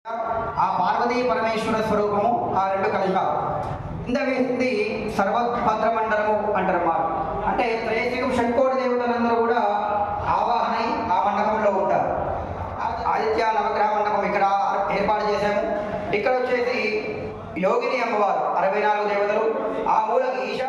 ఆ పార్వతీ పరమేశ్వర స్వరూపము ఆ రెండు కలిక ఇందవేసింది సర్వభద్ర మండలము అంటారు మారు. అంటే త్రైశికం షట్కోటి దేవతలందరూ కూడా ఆవాహనై ఆ మండపంలో ఉంటారు. ఆదిత్య నవగ్రహ మండపం ఇక్కడ ఏర్పాటు చేశాము. ఇక్కడ వచ్చేసి యోగిని అమ్మవారు 64 దేవతలు. ఆ మూలకి ఈశా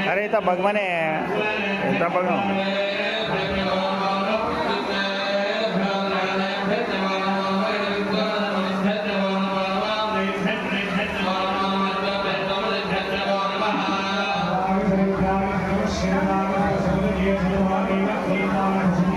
अरे भगवान भगवान Shri Ram